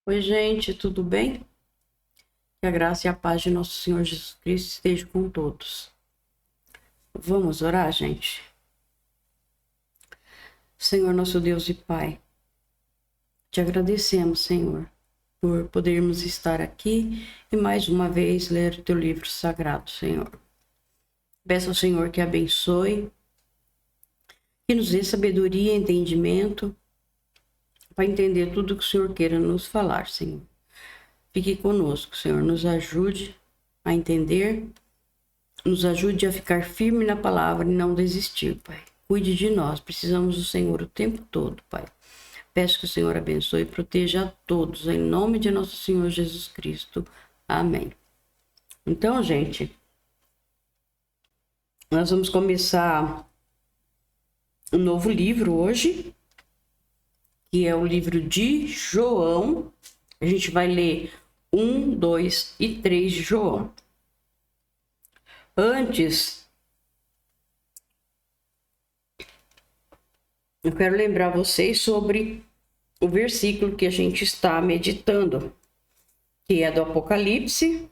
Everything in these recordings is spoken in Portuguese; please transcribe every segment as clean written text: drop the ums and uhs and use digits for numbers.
Oi, gente, tudo bem? Que a graça e a paz de nosso Senhor Jesus Cristo esteja com todos. Vamos orar, gente? Senhor, nosso Deus e Pai, te agradecemos, Senhor, por podermos estar aqui e mais uma vez ler o teu livro sagrado, Senhor. Peço ao Senhor que abençoe, que nos dê sabedoria e entendimento para entender tudo que o Senhor queira nos falar, Senhor. Fique conosco, Senhor, nos ajude a entender, nos ajude a ficar firme na palavra e não desistir, Pai. Cuide de nós, precisamos do Senhor o tempo todo, Pai. Peço que o Senhor abençoe e proteja a todos, em nome de nosso Senhor Jesus Cristo. Amém. Então, gente, nós vamos começar um novo livro hoje, que é o livro de João. A gente vai ler 1, 2 e 3 de João. Antes, eu quero lembrar vocês sobre o versículo que a gente está meditando, que é do Apocalipse,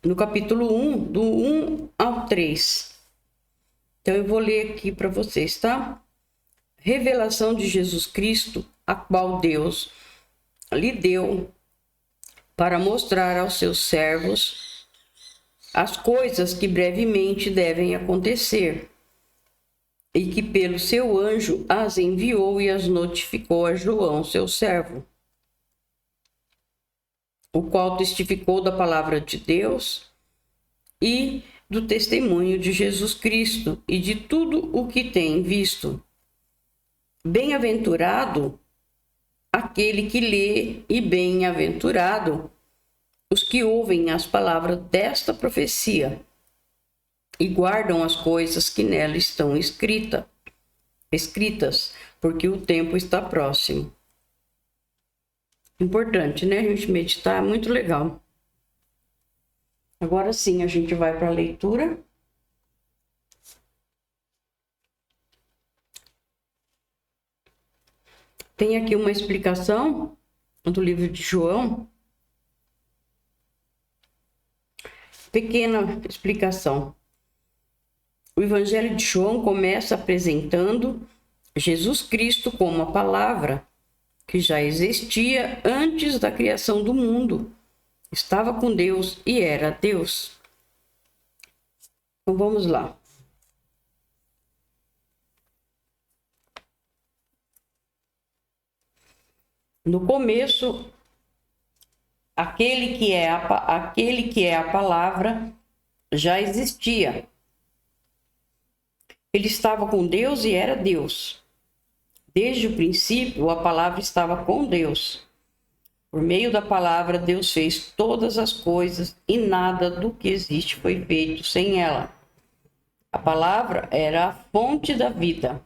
no capítulo 1, do 1 ao 3. Então eu vou ler aqui para vocês, tá? Revelação de Jesus Cristo, a qual Deus lhe deu para mostrar aos seus servos as coisas que brevemente devem acontecer, e que pelo seu anjo as enviou e as notificou a João, seu servo, o qual testificou da palavra de Deus e do testemunho de Jesus Cristo e de tudo o que tem visto. Bem-aventurado aquele que lê e bem-aventurado os que ouvem as palavras desta profecia e guardam as coisas que nela estão escritas, porque o tempo está próximo. Importante, né? A gente meditar, é muito legal. Agora sim, a gente vai para a leitura. Tem aqui uma explicação do livro de João. Pequena explicação. O Evangelho de João começa apresentando Jesus Cristo como a palavra que já existia antes da criação do mundo. Estava com Deus e era Deus. Então vamos lá. No começo, aquele que é a palavra já existia. Ele estava com Deus e era Deus. Desde o princípio, a palavra estava com Deus. Por meio da palavra, Deus fez todas as coisas e nada do que existe foi feito sem ela. A palavra era a fonte da vida.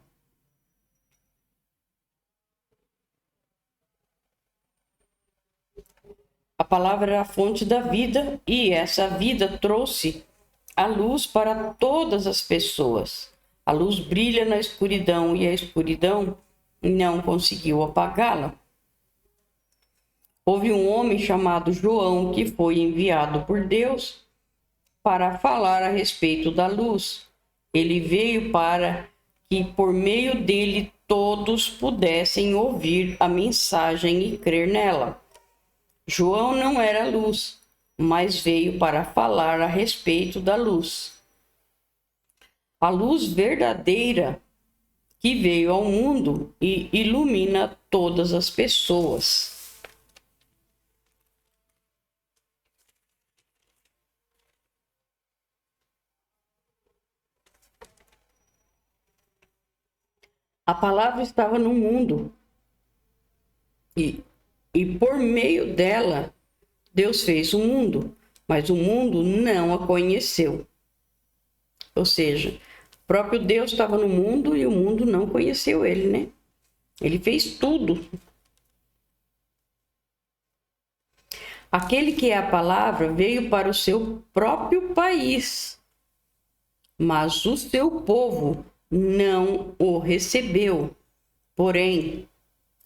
A palavra era a fonte da vida e essa vida trouxe a luz para todas as pessoas. A luz brilha na escuridão e a escuridão não conseguiu apagá-la. Houve um homem chamado João que foi enviado por Deus para falar a respeito da luz. Ele veio para que por meio dele todos pudessem ouvir a mensagem e crer nela. João não era luz, mas veio para falar a respeito da luz. A luz verdadeira que veio ao mundo e ilumina todas as pessoas. A palavra estava no mundo e por meio dela Deus fez o mundo, mas o mundo não a conheceu. Ou seja, o próprio Deus estava no mundo e o mundo não conheceu ele, né? Ele fez tudo. Aquele que é a palavra veio para o seu próprio país, mas o seu povo não o recebeu. Porém,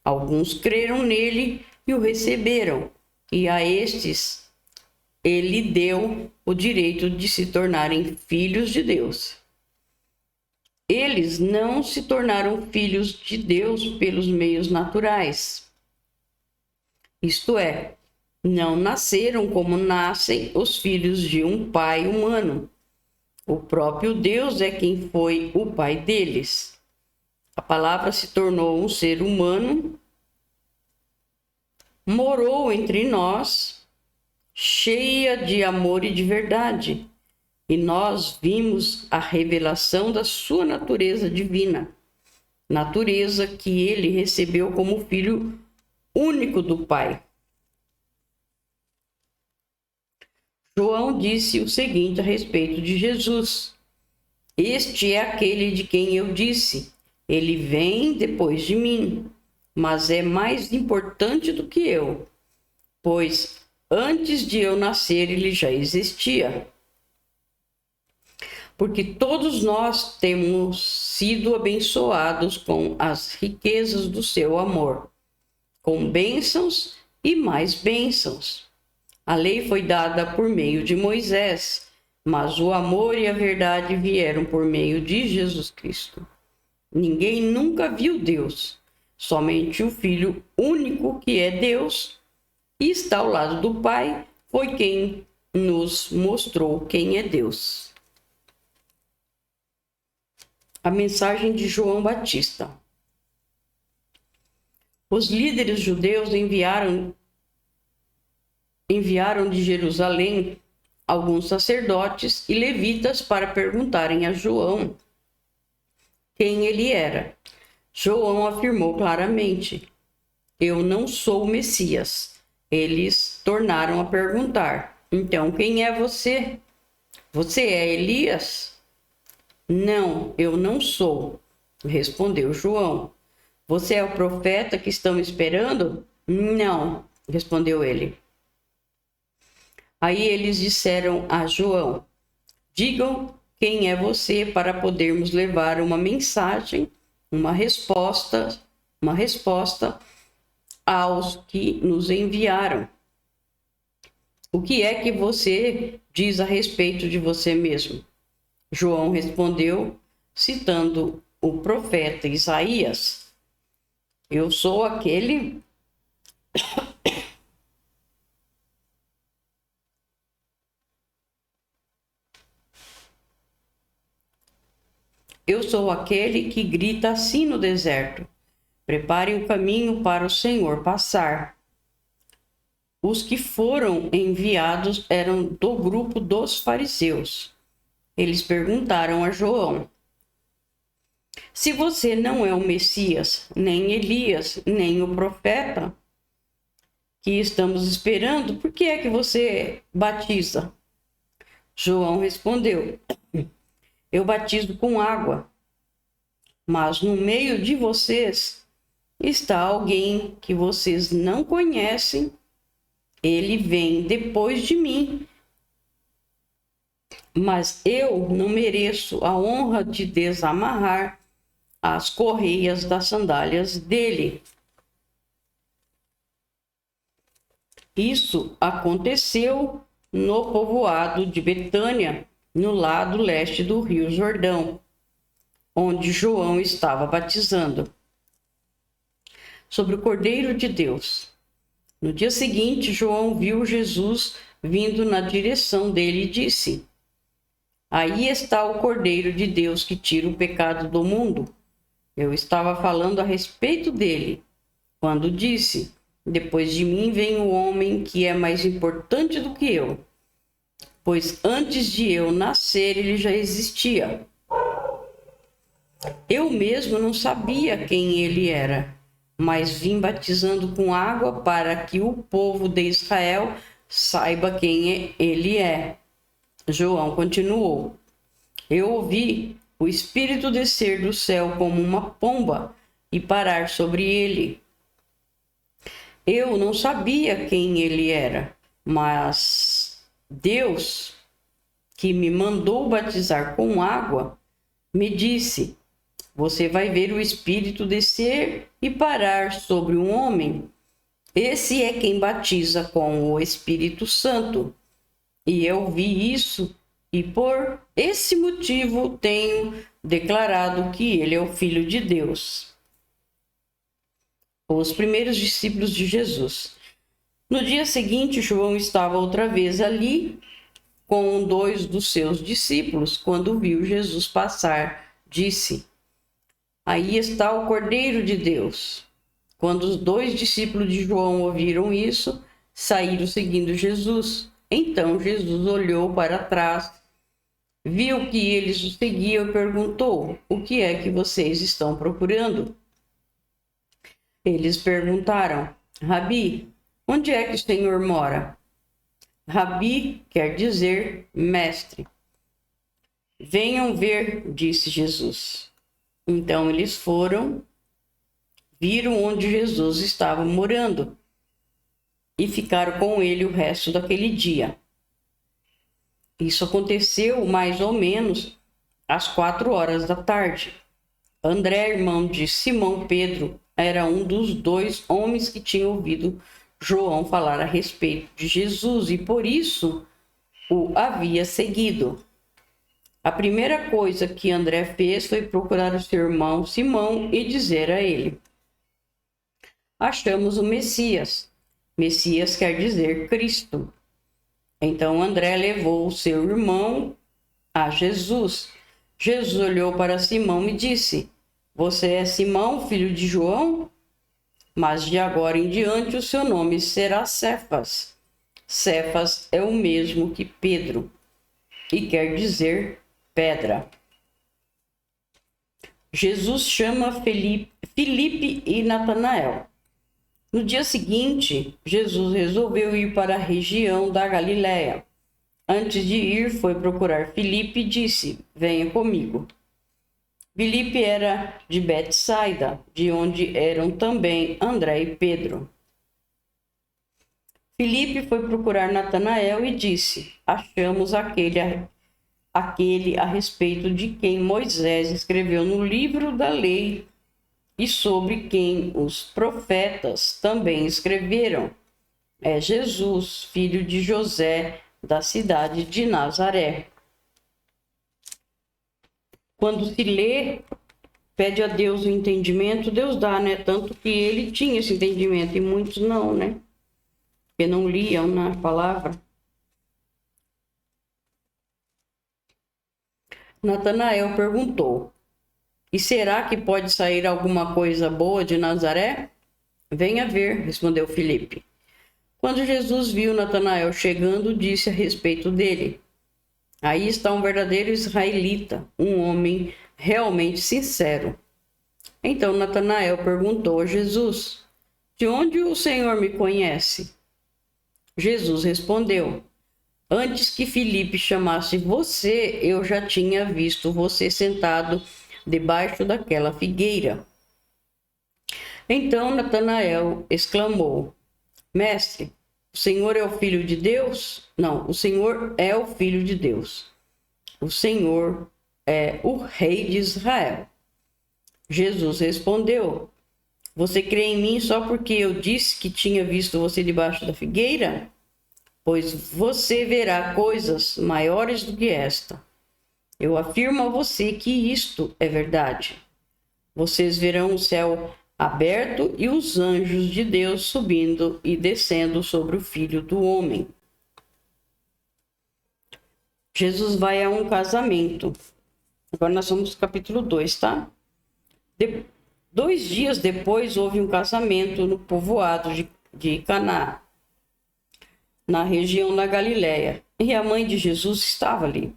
Alguns creram nele e o receberam, e a estes ele deu o direito de se tornarem filhos de Deus. Eles não se tornaram filhos de Deus pelos meios naturais. Isto é, não nasceram como nascem os filhos de um pai humano. O próprio Deus é quem foi o pai deles. A palavra se tornou um ser humano, morou entre nós, cheia de amor e de verdade, e nós vimos a revelação da sua natureza divina, natureza que ele recebeu como filho único do Pai. João disse o seguinte a respeito de Jesus: este é aquele de quem eu disse, ele vem depois de mim, mas é mais importante do que eu, pois antes de eu nascer ele já existia. Porque todos nós temos sido abençoados com as riquezas do seu amor, com bênçãos e mais bênçãos. A lei foi dada por meio de Moisés, mas o amor e a verdade vieram por meio de Jesus Cristo. Ninguém nunca viu Deus, somente o Filho único que é Deus e está ao lado do Pai foi quem nos mostrou quem é Deus. A mensagem de João Batista. Os líderes judeus enviaram de Jerusalém alguns sacerdotes e levitas para perguntarem a João quem ele era. João afirmou claramente: eu não sou o Messias. Eles tornaram a perguntar: então quem é você? Você é Elias? Não, eu não sou, respondeu João. Você é o profeta que estão esperando? Não, respondeu ele. Aí eles disseram a João: digam quem é você para podermos levar uma mensagem, uma resposta aos que nos enviaram. O que é que você diz a respeito de você mesmo? João respondeu, citando o profeta Isaías: eu sou aquele que grita assim no deserto: preparem o caminho para o Senhor passar. Os que foram enviados eram do grupo dos fariseus. Eles perguntaram a João: se você não é o Messias, nem Elias, nem o profeta que estamos esperando, por que é que você batiza? João respondeu: eu batizo com água, mas no meio de vocês está alguém que vocês não conhecem. Ele vem depois de mim, mas eu não mereço a honra de desamarrar as correias das sandálias dele. Isso aconteceu no povoado de Betânia, no lado leste do Rio Jordão, onde João estava batizando. Sobre o Cordeiro de Deus. No dia seguinte, João viu Jesus vindo na direção dele e disse: aí está o Cordeiro de Deus que tira o pecado do mundo. Eu estava falando a respeito dele, quando disse: depois de mim vem o homem que é mais importante do que eu, pois antes de eu nascer ele já existia. Eu mesmo não sabia quem ele era, mas vim batizando com água para que o povo de Israel saiba quem ele é. João continuou: eu ouvi o Espírito descer do céu como uma pomba e parar sobre ele. Eu não sabia quem ele era, mas Deus, que me mandou batizar com água, me disse: você vai ver o Espírito descer e parar sobre um homem. Esse é quem batiza com o Espírito Santo. E eu vi isso, e por esse motivo tenho declarado que ele é o Filho de Deus. Os primeiros discípulos de Jesus. No dia seguinte, João estava outra vez ali com 2 dos seus discípulos. Quando viu Jesus passar, disse: aí está o Cordeiro de Deus. Quando os 2 discípulos de João ouviram isso, saíram seguindo Jesus. Então Jesus olhou para trás, viu que eles o seguiam e perguntou: o que é que vocês estão procurando? Eles perguntaram: Rabi, onde é que o Senhor mora? Rabi quer dizer mestre. Venham ver, disse Jesus. Então eles foram, viram onde Jesus estava morando e ficaram com ele o resto daquele dia. Isso aconteceu mais ou menos às 4 horas da tarde. André, irmão de Simão Pedro, era um dos 2 homens que tinham ouvido João falar a respeito de Jesus e por isso o havia seguido. A primeira coisa que André fez foi procurar o seu irmão Simão e dizer a ele: achamos o Messias. Messias quer dizer Cristo. Então André levou o seu irmão a Jesus. Jesus olhou para Simão e disse: você é Simão, filho de João? Mas de agora em diante o seu nome será Cefas. Cefas é o mesmo que Pedro e quer dizer pedra. Jesus chama Filipe e Natanael. No dia seguinte, Jesus resolveu ir para a região da Galiléia. Antes de ir, foi procurar Filipe e disse: venha comigo. Filipe era de Betsaida, de onde eram também André e Pedro. Filipe foi procurar Natanael e disse: achamos aquele a respeito de quem Moisés escreveu no livro da lei e sobre quem os profetas também escreveram. É Jesus, filho de José, da cidade de Nazaré. Quando se lê, pede a Deus o entendimento, Deus dá, né? Tanto que ele tinha esse entendimento e muitos não, né? Porque não liam na palavra. Natanael perguntou: e será que pode sair alguma coisa boa de Nazaré? Venha ver, respondeu Filipe. Quando Jesus viu Natanael chegando, disse a respeito dele: aí está um verdadeiro israelita, um homem realmente sincero. Então Natanael perguntou a Jesus: de onde o Senhor me conhece? Jesus respondeu: antes que Filipe chamasse você, eu já tinha visto você sentado debaixo daquela figueira. Então Natanael exclamou: mestre, o Senhor é o Filho de Deus? Não, o Senhor é o Filho de Deus. O Senhor é o Rei de Israel. Jesus respondeu: você crê em mim só porque eu disse que tinha visto você debaixo da figueira? Pois você verá coisas maiores do que esta. Eu afirmo a você que isto é verdade. Vocês verão o céu aberto e os anjos de Deus subindo e descendo sobre o Filho do Homem. Jesus vai a um casamento. Agora nós vamos no capítulo 2, tá? 2 dias depois houve um casamento no povoado de Caná, na região da Galiléia, e a mãe de Jesus estava ali.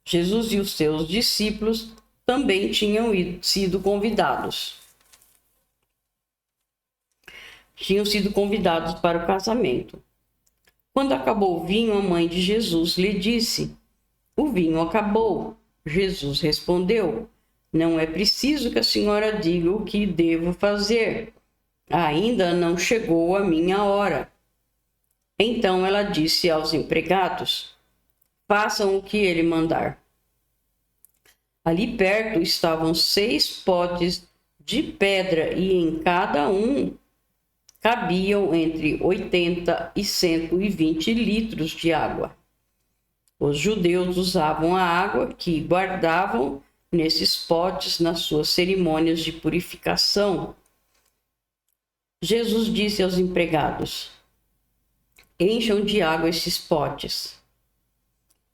Jesus e os seus discípulos também tinham sido convidados. Tinham sido convidados para o casamento. Quando acabou o vinho, a mãe de Jesus lhe disse: o vinho acabou. Jesus respondeu: não é preciso que a senhora diga o que devo fazer. Ainda não chegou a minha hora. Então ela disse aos empregados: façam o que ele mandar. Ali perto estavam 6 potes de pedra e em cada um cabiam entre 80 e 120 litros de água. Os judeus usavam a água que guardavam nesses potes nas suas cerimônias de purificação. Jesus disse aos empregados: encham de água esses potes.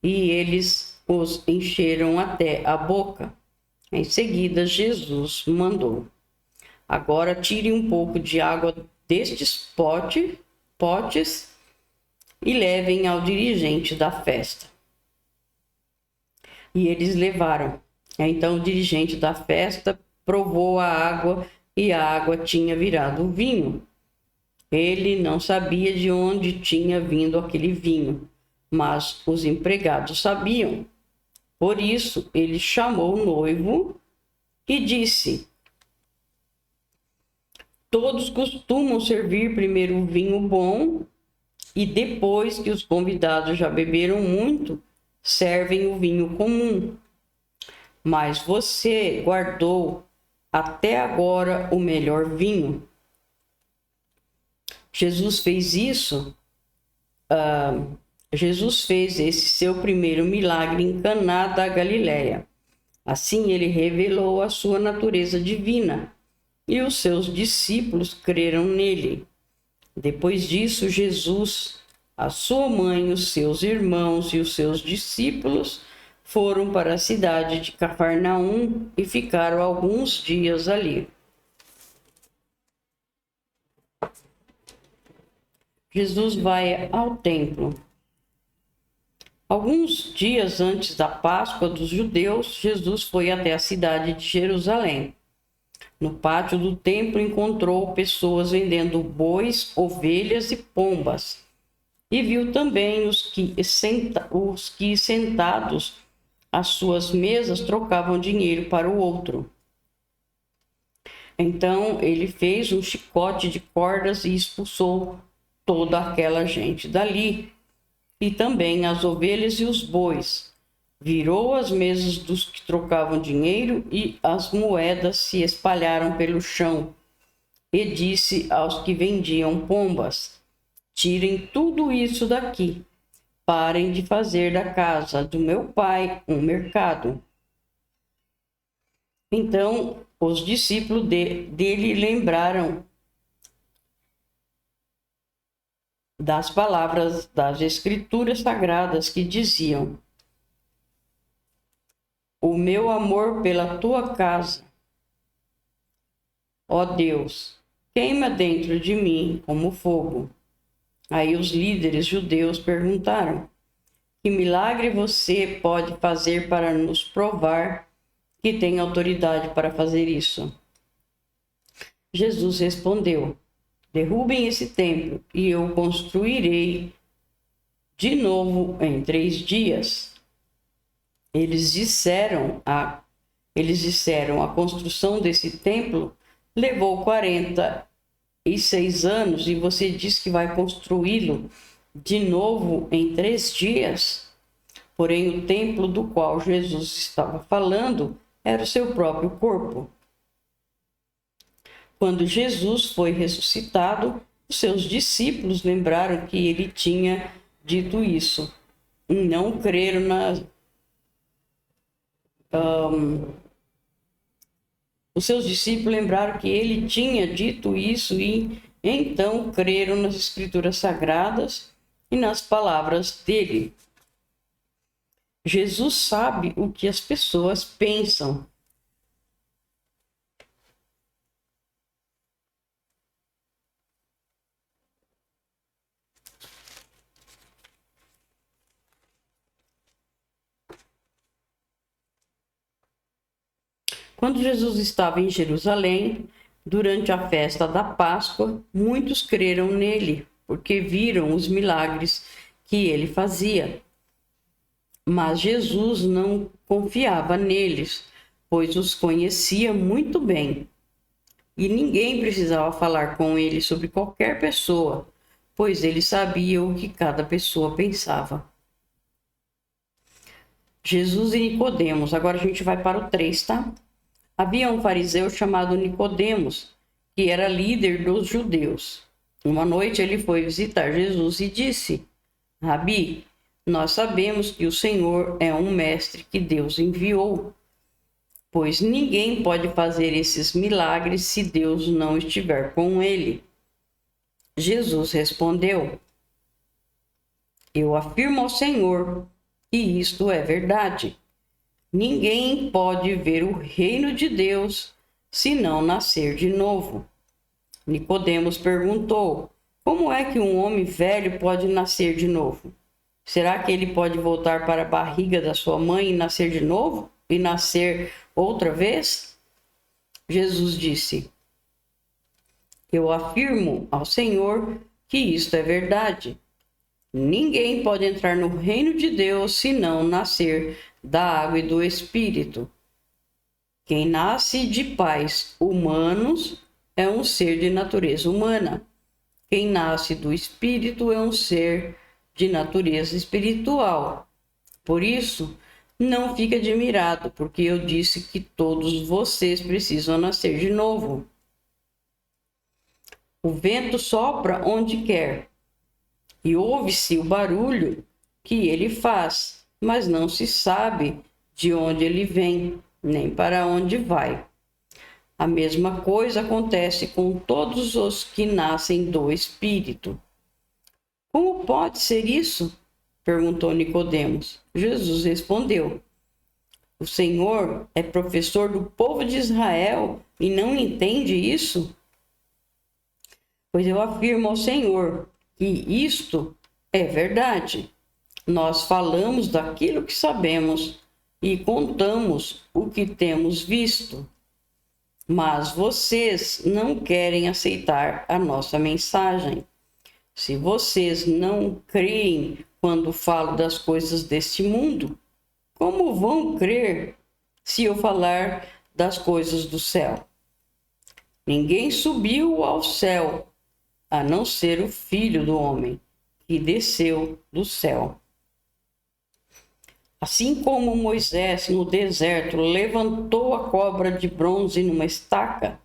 E eles os encheram até a boca. Em seguida, Jesus mandou: agora tire um pouco de água destes potes e levem ao dirigente da festa. E eles levaram. Então o dirigente da festa provou a água e a água tinha virado vinho. Ele não sabia de onde tinha vindo aquele vinho, mas os empregados sabiam. Por isso ele chamou o noivo e disse: todos costumam servir primeiro o vinho bom e depois que os convidados já beberam muito, servem o vinho comum. Mas você guardou até agora o melhor vinho. Jesus fez esse seu primeiro milagre em Caná da Galileia. Assim ele revelou a sua natureza divina e os seus discípulos creram nele. Depois disso, Jesus, a sua mãe, os seus irmãos e os seus discípulos foram para a cidade de Cafarnaum e ficaram alguns dias ali. Jesus vai ao templo. Alguns dias antes da Páscoa dos judeus, Jesus foi até a cidade de Jerusalém. No pátio do templo encontrou pessoas vendendo bois, ovelhas e pombas. E viu também os que sentados às suas mesas trocavam dinheiro para o outro. Então ele fez um chicote de cordas e expulsou toda aquela gente dali, e também as ovelhas e os bois. Virou as mesas dos que trocavam dinheiro e as moedas se espalharam pelo chão. E disse aos que vendiam pombas: tirem tudo isso daqui. Parem de fazer da casa do meu pai um mercado. Então os discípulos dele lembraram das palavras das Escrituras Sagradas que diziam: o meu amor pela tua casa, ó Deus, queima dentro de mim como fogo. Aí os líderes judeus perguntaram: que milagre você pode fazer para nos provar que tem autoridade para fazer isso? Jesus respondeu: derrubem esse templo e eu o construirei de novo em 3 dias. Eles disseram a construção desse templo levou 46 anos e você diz que vai construí-lo de novo em 3 dias? Porém, o templo do qual Jesus estava falando era o seu próprio corpo. Quando Jesus foi ressuscitado, os seus discípulos lembraram que ele tinha dito isso. E não creram os seus discípulos lembraram que ele tinha dito isso e então creram nas Escrituras Sagradas e nas palavras dele. Jesus sabe o que as pessoas pensam. Quando Jesus estava em Jerusalém, durante a festa da Páscoa, muitos creram nele, porque viram os milagres que ele fazia. Mas Jesus não confiava neles, pois os conhecia muito bem. E ninguém precisava falar com ele sobre qualquer pessoa, pois ele sabia o que cada pessoa pensava. Jesus e Nicodemos. Agora a gente vai para o 3, tá? Havia um fariseu chamado Nicodemos, que era líder dos judeus. Uma noite ele foi visitar Jesus e disse: Rabi, nós sabemos que o Senhor é um mestre que Deus enviou, pois ninguém pode fazer esses milagres se Deus não estiver com ele. Jesus respondeu: Eu afirmo ao Senhor que isto é verdade. Ninguém pode ver o reino de Deus se não nascer de novo. Nicodemos perguntou: Como é que um homem velho pode nascer de novo? Será que ele pode voltar para a barriga da sua mãe e nascer de novo? E nascer outra vez? Jesus disse: Eu afirmo ao Senhor que isto é verdade. Ninguém pode entrar no reino de Deus se não nascer da água e do Espírito. Quem nasce de pais humanos é um ser de natureza humana. Quem nasce do Espírito é um ser de natureza espiritual. Por isso, não fique admirado, porque eu disse que todos vocês precisam nascer de novo. O vento sopra onde quer, e ouve-se o barulho que ele faz, mas não se sabe de onde ele vem, nem para onde vai. A mesma coisa acontece com todos os que nascem do Espírito. Como pode ser isso? Perguntou Nicodemos. Jesus respondeu: O Senhor é professor do povo de Israel e não entende isso? Pois eu afirmo ao Senhor que isto é verdade. Nós falamos daquilo que sabemos e contamos o que temos visto. Mas vocês não querem aceitar a nossa mensagem. Se vocês não creem quando falo das coisas deste mundo, como vão crer se eu falar das coisas do céu? Ninguém subiu ao céu, a não ser o Filho do Homem, que desceu do céu. Assim como Moisés no deserto levantou a cobra de bronze numa estaca,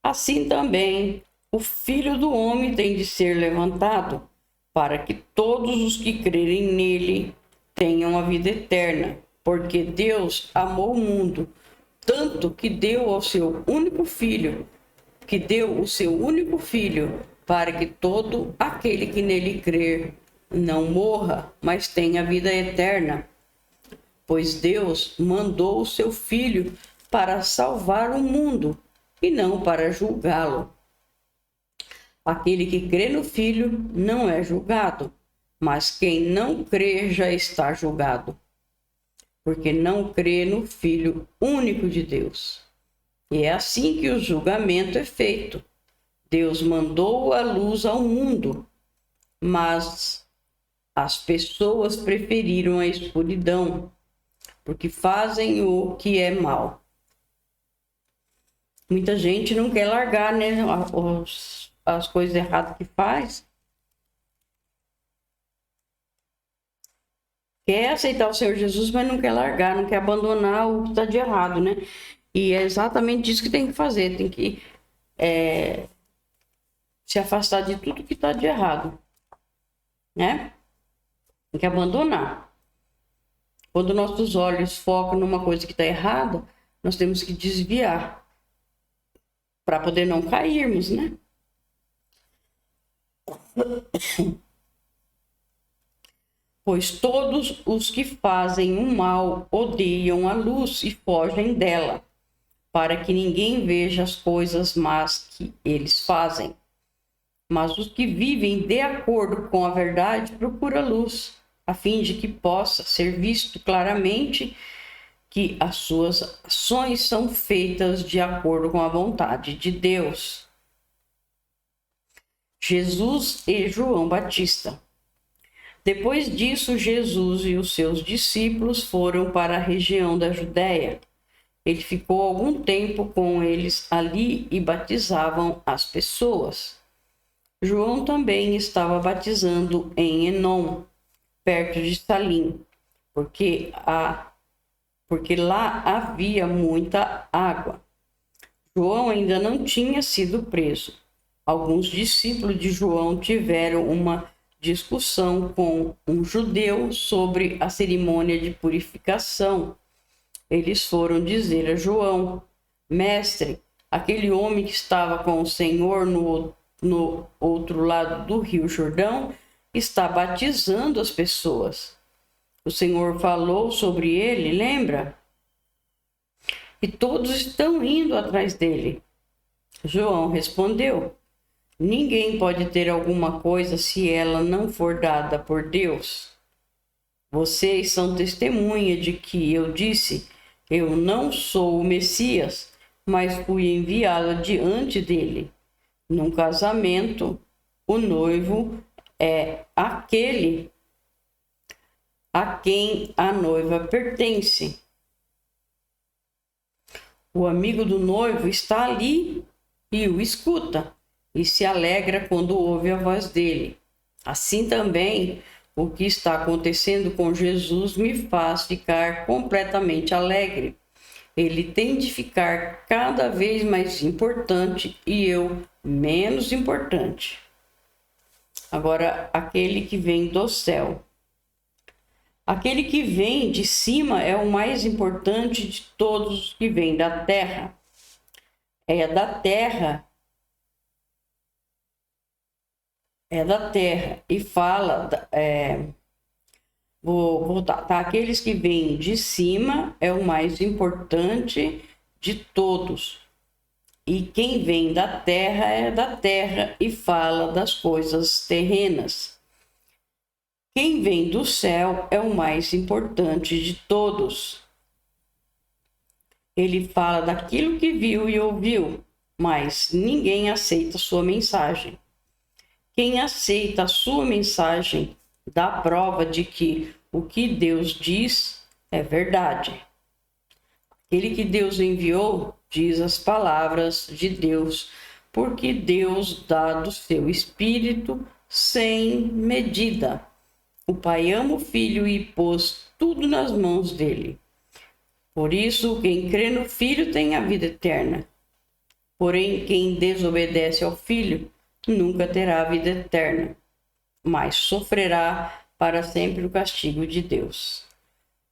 assim também o Filho do Homem tem de ser levantado, para que todos os que crerem nele tenham a vida eterna, porque Deus amou o mundo tanto que deu o seu único filho, para que todo aquele que nele crer não morra, mas tenha vida eterna. Pois Deus mandou o seu Filho para salvar o mundo e não para julgá-lo. Aquele que crê no Filho não é julgado, mas quem não crê já está julgado, porque não crê no Filho único de Deus. E é assim que o julgamento é feito. Deus mandou a luz ao mundo, mas as pessoas preferiram a escuridão, porque fazem o que é mal. Muita gente não quer largar, né, as coisas erradas que faz. Quer aceitar o Senhor Jesus, mas não quer largar, não quer abandonar o que está de errado, né? E é exatamente isso que tem que fazer. Tem que se afastar de tudo que está de errado, né? Tem que abandonar. Quando nossos olhos focam numa coisa que está errada, nós temos que desviar para poder não cairmos, né? Pois todos os que fazem o mal odeiam a luz e fogem dela, para que ninguém veja as coisas más que eles fazem. Mas os que vivem de acordo com a verdade procuram a luz, a fim de que possa ser visto claramente que as suas ações são feitas de acordo com a vontade de Deus. Jesus e João Batista. Depois disso, Jesus e os seus discípulos foram para a região da Judéia. Ele ficou algum tempo com eles ali e batizavam as pessoas. João também estava batizando em Enom, perto de Salim, porque lá havia muita água. João ainda não tinha sido preso. Alguns discípulos de João tiveram uma discussão com um judeu sobre a cerimônia de purificação. Eles foram dizer a João: Mestre, aquele homem que estava com o Senhor no outro lado do rio Jordão está batizando as pessoas. O Senhor falou sobre ele, lembra? E todos estão indo atrás dele. João respondeu: Ninguém pode ter alguma coisa se ela não for dada por Deus. Vocês são testemunha de que eu disse: Eu não sou o Messias, mas fui enviado diante dele. Num casamento, o noivo é aquele a quem a noiva pertence. O amigo do noivo está ali e o escuta, e se alegra quando ouve a voz dele. Assim também, o que está acontecendo com Jesus me faz ficar completamente alegre. Ele tem de ficar cada vez mais importante e eu menos importante. Agora, aquele que vem do céu. Aquele que vem de cima é o mais importante de todos os que vêm da terra. É da terra e fala, aqueles que vêm de cima é o mais importante de todos. E quem vem da terra é da terra e fala das coisas terrenas. Quem vem do céu é o mais importante de todos. Ele fala daquilo que viu e ouviu, mas ninguém aceita sua mensagem. Quem aceita a sua mensagem dá prova de que o que Deus diz é verdade. Aquele que Deus enviou diz as palavras de Deus, porque Deus dá do seu Espírito sem medida. O Pai ama o Filho e pôs tudo nas mãos dele. Por isso, quem crê no Filho tem a vida eterna. Porém, quem desobedece ao Filho nunca terá a vida eterna, mas sofrerá para sempre o castigo de Deus.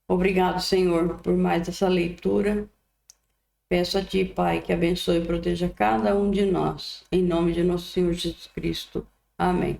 Obrigado, Senhor, por mais essa leitura. Peço a Ti, Pai, que abençoe e proteja cada um de nós. Em nome de nosso Senhor Jesus Cristo. Amém.